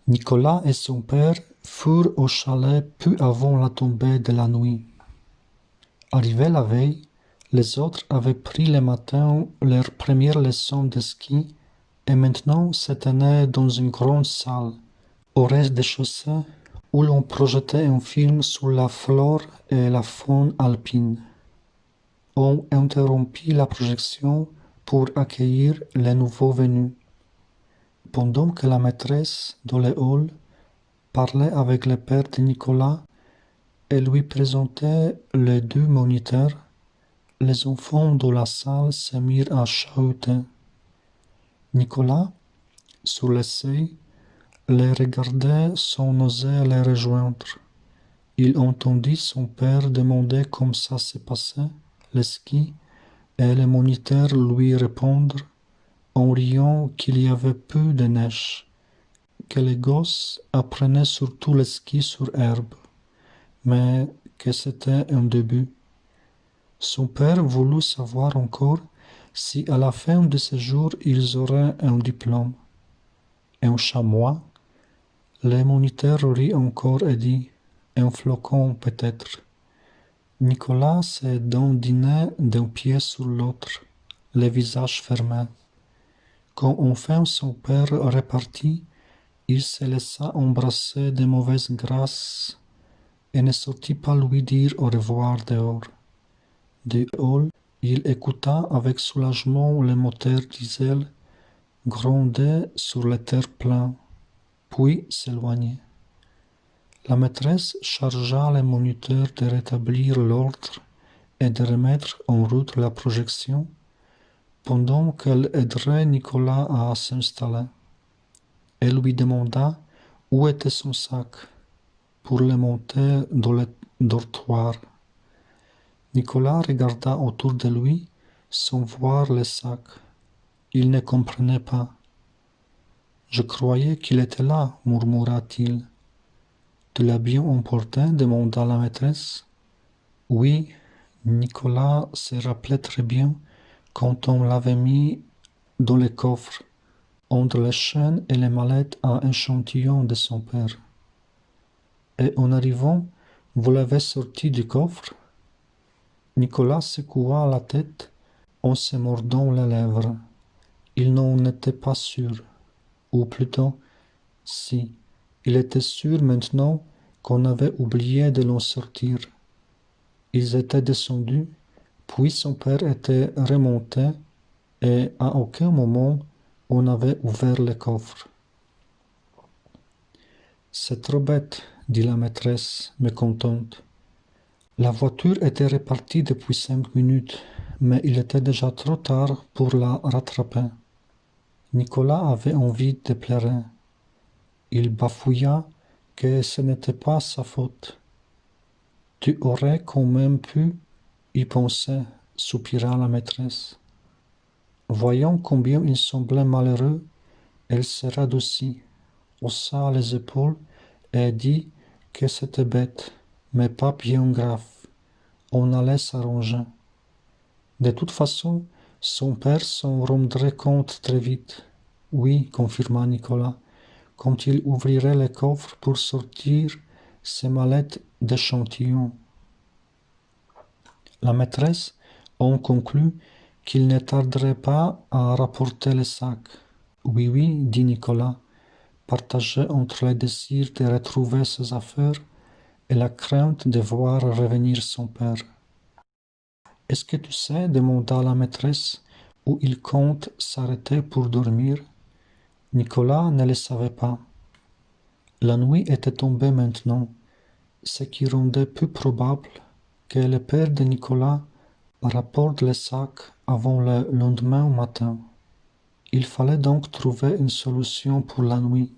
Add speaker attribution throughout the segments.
Speaker 1: Nicolas et son père furent au chalet peu avant la tombée de la nuit. Arrivés la veille, les autres avaient pris le matin leur première leçon de ski et maintenant se tenaient dans une grande salle, au rez-de-chaussée, où l'on projetait un film sur la flore et la faune alpine. On interrompit la projection pour accueillir les nouveaux venus. Pendant que la maîtresse, dans le hall, parlait avec le père de Nicolas et lui présentait les deux moniteurs, les enfants de la salle se mirent à chahuter. Nicolas, sur le seuil, les regardait sans oser les rejoindre. Il entendit son père demander comment ça se passait, le ski, et le moniteur lui répondre en riant qu'il y avait peu de neige, que les gosses apprenaient surtout le ski sur herbe, mais que c'était un début. Son père voulut savoir encore si à la fin de ce jour ils auraient un diplôme. Un chamois? Le moniteur rit encore et dit un flocon peut-être. Nicolas se dandinait d'un pied sur l'autre, le visage fermé. Quand enfin son père repartit, il se laissa embrasser de mauvaise grâce et ne sortit pas lui dire au revoir dehors. Du hall, il écouta avec soulagement le moteur diesel gronder sur le terre-plein, puis s'éloigner. La maîtresse chargea le moniteur de rétablir l'ordre et de remettre en route la projection, pendant qu'elle aiderait Nicolas à s'installer. Elle lui demanda où était son sac pour le monter dans le dortoir. Nicolas regarda autour de lui sans voir le sac. Il ne comprenait pas. « Je croyais qu'il était là, murmura-t-il. « Tu l'as bien emporté ? Demanda la maîtresse. Oui, Nicolas se rappelait très bien quand on l'avait mis dans le coffre, entre les chaînes et les mallettes à échantillons de son père. Et en arrivant, vous l'avez sorti du coffre ? Nicolas secoua la tête en se mordant les lèvres. Il n'en était pas sûr. Ou plutôt, si, il était sûr maintenant qu'on avait oublié de l'en sortir. Ils étaient descendus, puis son père était remonté, et à aucun moment on n'avait ouvert le coffre. C'est trop bête, dit la maîtresse, mécontente. La voiture était repartie depuis 5 minutes, mais il était déjà trop tard pour la rattraper. Nicolas avait envie de pleurer. Il bafouilla que ce n'était pas sa faute. Tu aurais quand même pu y penser, soupira la maîtresse. Voyant combien il semblait malheureux, elle se radoucit, haussa les épaules et dit que c'était bête, mais pas bien grave. On allait s'arranger. De toute façon, son père s'en rendrait compte très vite. Oui, confirma Nicolas, quand il ouvrirait le coffre pour sortir ses mallettes d'échantillons. La maîtresse en conclut qu'il ne tarderait pas à rapporter le sac. Oui, oui, dit Nicolas, partagé entre le désir de retrouver ses affaires et la crainte de voir revenir son père. Est-ce que tu sais, demanda la maîtresse, où il compte s'arrêter pour dormir? Nicolas ne le savait pas. La nuit était tombée maintenant, ce qui rendait peu probable que le père de Nicolas rapporte le sac avant le lendemain matin. Il fallait donc trouver une solution pour la nuit.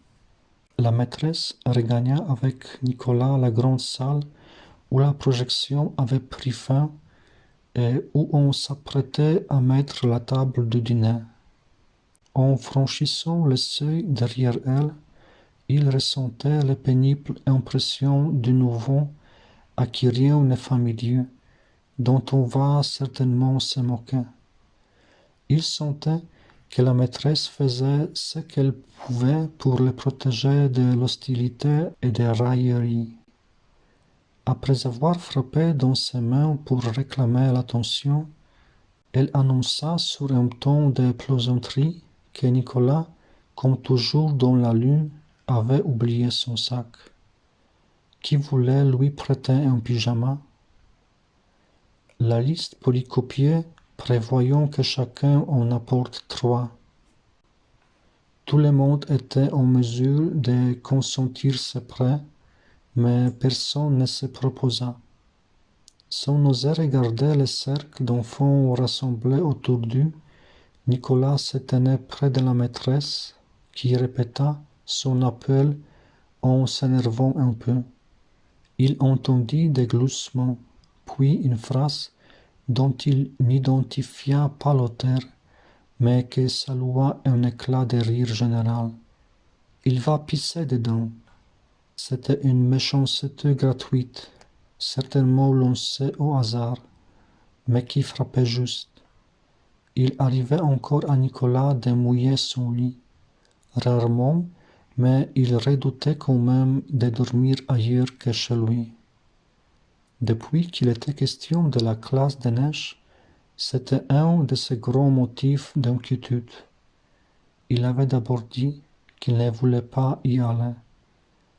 Speaker 1: La maîtresse regagna avec Nicolas la grande salle où la projection avait pris fin et où on s'apprêtait à mettre la table du dîner. En franchissant le seuil derrière elle, il ressentait la pénible impression du nouveau à qui rien n'est familier, dont on va certainement se moquer. Il sentait que la maîtresse faisait ce qu'elle pouvait pour le protéger de l'hostilité et des railleries. Après avoir frappé dans ses mains pour réclamer l'attention, elle annonça sur un ton de plaisanterie que Nicolas, comme toujours dans la lune, avait oublié son sac. Qui voulait lui prêter un pyjama? La liste polycopiée prévoyant que chacun en apporte 3. Tout le monde était en mesure de consentir ce prêt, mais personne ne se proposa. Sans oser regarder le cercle d'enfants rassemblés autour d'eux, Nicolas se tenait près de la maîtresse, qui répéta son appel en s'énervant un peu. Il entendit des gloussements, puis une phrase dont il n'identifia pas l'auteur, mais qui salua un éclat de rire général. « Il va pisser dedans !» C'était une méchanceté gratuite, certainement lancée au hasard, mais qui frappait juste. Il arrivait encore à Nicolas de mouiller son lit, rarement, mais il redoutait quand même de dormir ailleurs que chez lui. Depuis qu'il était question de la classe de neige, c'était un de ses grands motifs d'inquiétude. Il avait d'abord dit qu'il ne voulait pas y aller.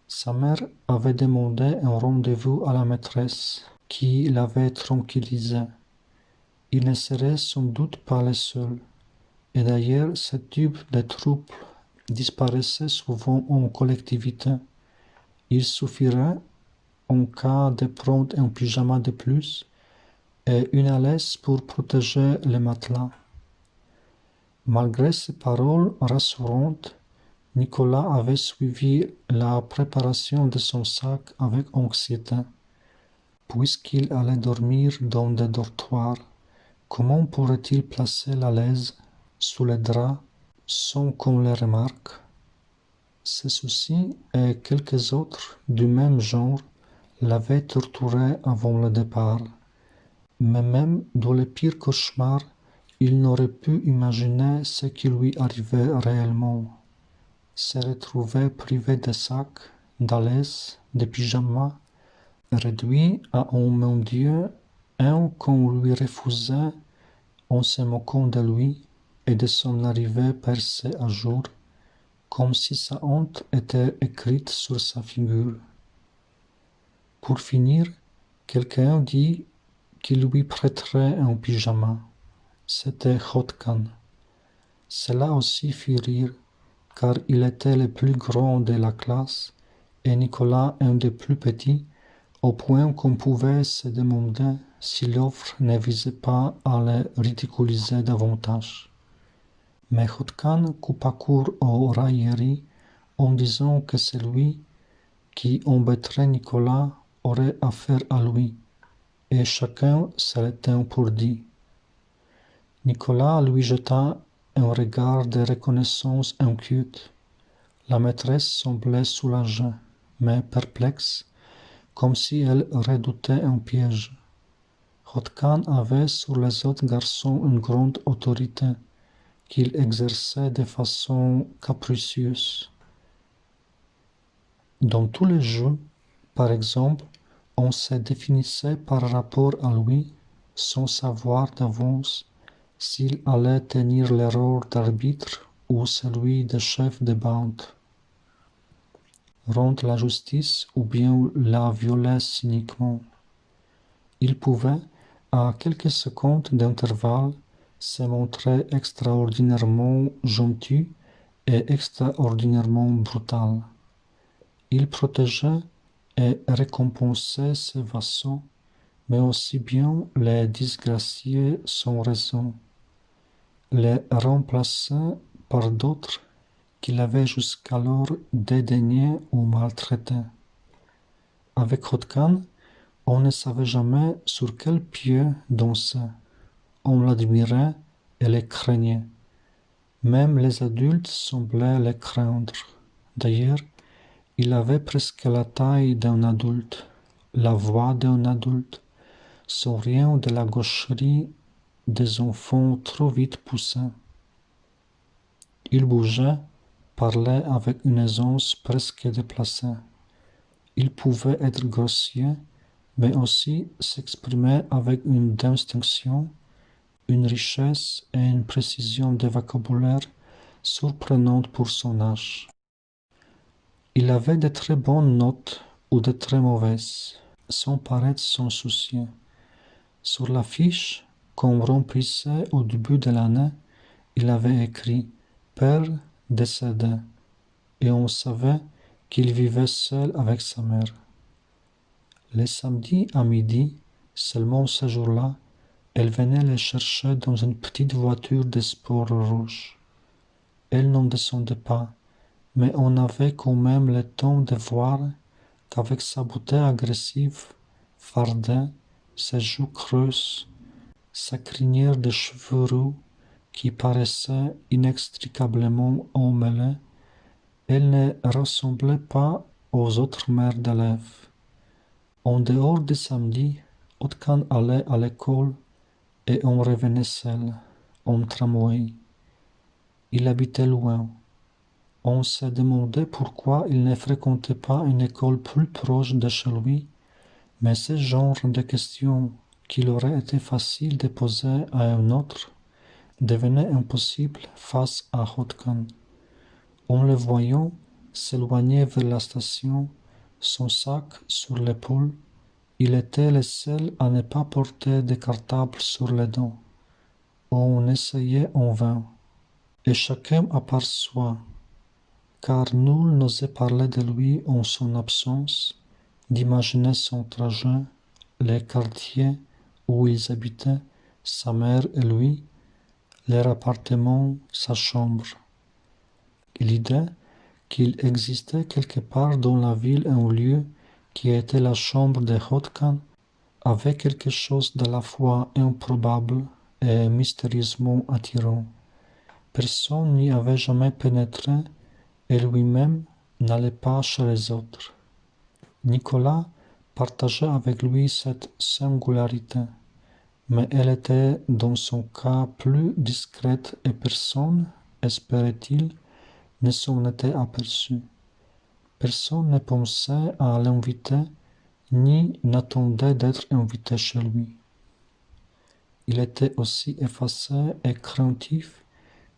Speaker 1: Sa mère avait demandé un rendez-vous à la maîtresse, qui l'avait tranquillisé. Il ne serait sans doute pas le seul, et d'ailleurs ce type de trouble disparaissait souvent en collectivité. Il suffirait, en cas de prendre un pyjama de plus, et une alaise pour protéger le matelas. Malgré ces paroles rassurantes, Nicolas avait suivi la préparation de son sac avec anxiété. Puisqu'il allait dormir dans des dortoirs, comment pourrait-il placer l'alaise sous les draps sans qu'on le remarque? Ce souci et quelques autres du même genre l'avaient torturé avant le départ. Mais même dans les pires cauchemars, il n'aurait pu imaginer ce qui lui arrivait réellement. Se retrouver privé de sacs, d'alaises, de pyjamas, réduit à un mendieu, un qu'on lui refusait en se moquant de lui et de son arrivée percée à jour, comme si sa honte était écrite sur sa figure. Pour finir, quelqu'un dit qu'il lui prêterait un pyjama. C'était Khotkan. Cela aussi fit rire, car il était le plus grand de la classe et Nicolas un des plus petits, au point qu'on pouvait se demander si l'offre ne visait pas à le ridiculiser davantage. Mais Khotkan coupa court aux railleries en disant que celui qui embêterait Nicolas aurait affaire à lui, et chacun se le tint pour dit. Nicolas lui jeta un regard de reconnaissance inquiète. La maîtresse semblait soulagée, mais perplexe, comme si elle redoutait un piège. Khotkan avait sur les autres garçons une grande autorité, qu'il exerçait de façon capricieuse. Dans tous les jeux, par exemple, on se définissait par rapport à lui, sans savoir d'avance s'il allait tenir le rôle d'arbitre ou celui de chef de bande. Rendre la justice ou bien la violer cyniquement. Il pouvait, à quelques secondes d'intervalle, se montrer extraordinairement gentil et extraordinairement brutal. Il protégeait et récompensait ses vassaux, mais aussi bien les disgraciés sans raison, les remplaçait par d'autres qu'il avait jusqu'alors dédaignés ou maltraités. Avec Khotkan, on ne savait jamais sur quel pied danser. On l'admirait et le craignait. Même les adultes semblaient le craindre. D'ailleurs, il avait presque la taille d'un adulte, la voix d'un adulte, sans rien de la gaucherie des enfants trop vite poussés. Il bougeait, parlait avec une aisance presque déplacée. Il pouvait être grossier, mais aussi s'exprimer avec une distinction, une richesse et une précision de vocabulaire surprenantes pour son âge. Il avait de très bonnes notes ou de très mauvaises, sans paraître s'en soucier. Sur la fiche qu'on remplissait au début de l'année, il avait écrit « Père décédé » et on savait qu'il vivait seul avec sa mère. Les samedis à midi, seulement ce jour-là, elle venait le chercher dans une petite voiture de sport rouge. Elle n'en descendait pas, mais on avait quand même le temps de voir qu'avec sa beauté agressive, fardée, ses joues creuses, sa crinière de cheveux roux qui paraissait inextricablement emmêlée, elle ne ressemblait pas aux autres mères d'élèves. En dehors des samedis, Otkan allait à l'école et on revenait seul, en tramway. Il habitait loin. On se demandait pourquoi il ne fréquentait pas une école plus proche de chez lui, mais ce genre de questions qu'il aurait été facile de poser à un autre devenait impossible face à Otkan. En le voyant s'éloigner vers la station, son sac sur l'épaule, il était le seul à ne pas porter de cartable sur les dents. On essayait en vain, et chacun à part soi, car nul n'osait parler de lui en son absence, d'imaginer son trajet, les quartiers où ils habitaient, sa mère et lui, leur appartement, sa chambre. L'idée qu'il existait quelque part dans la ville un lieu qui était la chambre de Otkan avait quelque chose d'à la fois improbable et mystérieusement attirant. Personne n'y avait jamais pénétré et lui-même n'allait pas chez les autres. Nicolas partageait avec lui cette singularité, mais elle était dans son cas plus discrète et personne, espérait-il, ne s'en était aperçu. Personne ne pensait à l'inviter, ni n'attendait d'être invité chez lui. Il était aussi effacé et craintif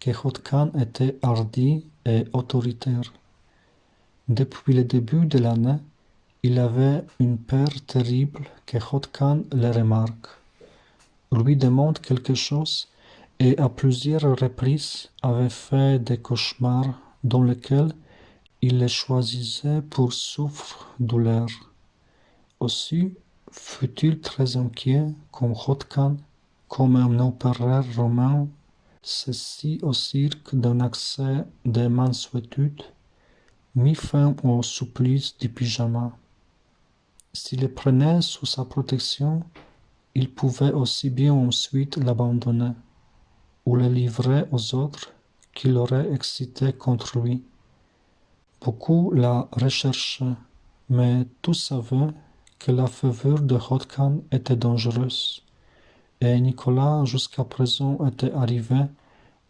Speaker 1: que Otkan était hardi et autoritaire. Depuis le début de l'année, il avait une peur terrible que Otkan le remarque, lui demande quelque chose et à plusieurs reprises avait fait des cauchemars dans lesquels il le choisissait pour souffre-douleur. Aussi fut-il très inquiet comme Otkan, comme un empereur romain, saisi au cirque d'un accès de mansuétude, mit fin au supplice du pyjama. S'il le prenait sous sa protection, il pouvait aussi bien ensuite l'abandonner, ou le livrer aux autres qui l'auraient excité contre lui. Beaucoup la recherchaient, mais tous savaient que la faveur de Otkan était dangereuse, et Nicolas jusqu'à présent était arrivé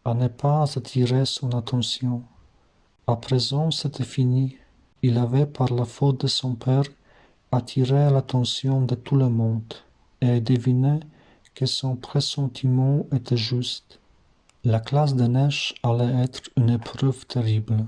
Speaker 1: à ne pas attirer son attention. À présent, c'était fini. Il avait, par la faute de son père, attiré l'attention de tout le monde, et deviné que son pressentiment était juste. La classe de neige allait être une épreuve terrible.